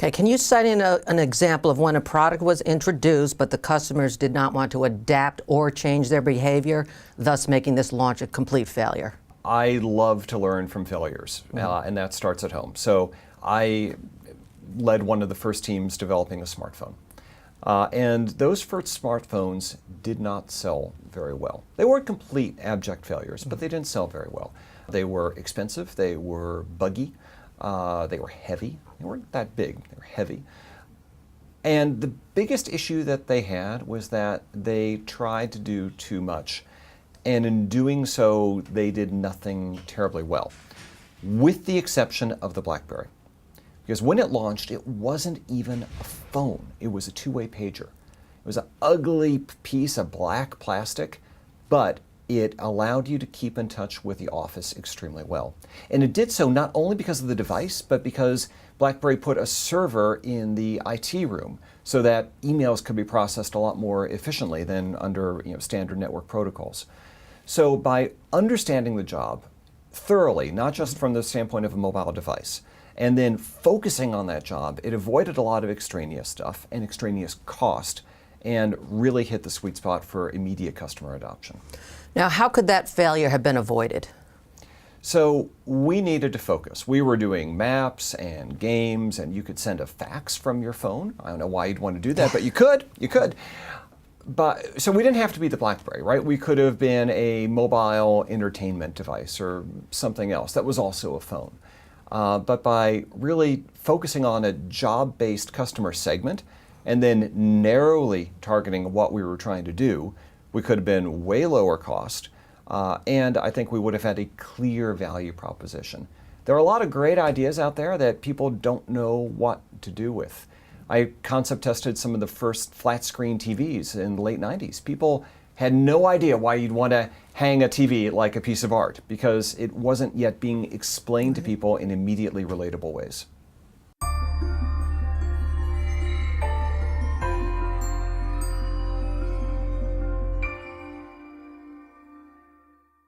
Okay, can you cite an example of when a product was introduced but the customers did not want to adapt or change their behavior, thus making this launch a complete failure? I love to learn from failures, and that starts at home. So I led one of the first teams developing a smartphone. And those first smartphones did not sell very well. They weren't complete abject failures, but they didn't sell very well. They were expensive, they were buggy, they were heavy. They weren't that big, they were heavy. And the biggest issue that they had was that they tried to do too much. And in doing so, they did nothing terribly well, with the exception of the BlackBerry. Because when it launched, it wasn't even a phone. It was a two-way pager. It was an ugly piece of black plastic, but it allowed you to keep in touch with the office extremely well. And it did so not only because of the device, but because BlackBerry put a server in the IT room so that emails could be processed a lot more efficiently than under standard network protocols. So by understanding the job thoroughly, not just from the standpoint of a mobile device, and then focusing on that job, it avoided a lot of extraneous stuff and extraneous cost and really hit the sweet spot for immediate customer adoption. Now, how could that failure have been avoided? So we needed to focus. We were doing maps and games, and you could send a fax from your phone. I don't know why you'd want to do that, but you could. But so we didn't have to be the BlackBerry, right? We could have been a mobile entertainment device or something else that was also a phone. But by really focusing on a job-based customer segment and then narrowly targeting what we were trying to do, we could have been way lower cost, and I think we would have had a clear value proposition. There are a lot of great ideas out there that people don't know what to do with. I concept tested some of the first flat screen TVs in the late 90s. People had no idea why you'd want to hang a TV like a piece of art because it wasn't yet being explained to people in immediately relatable ways.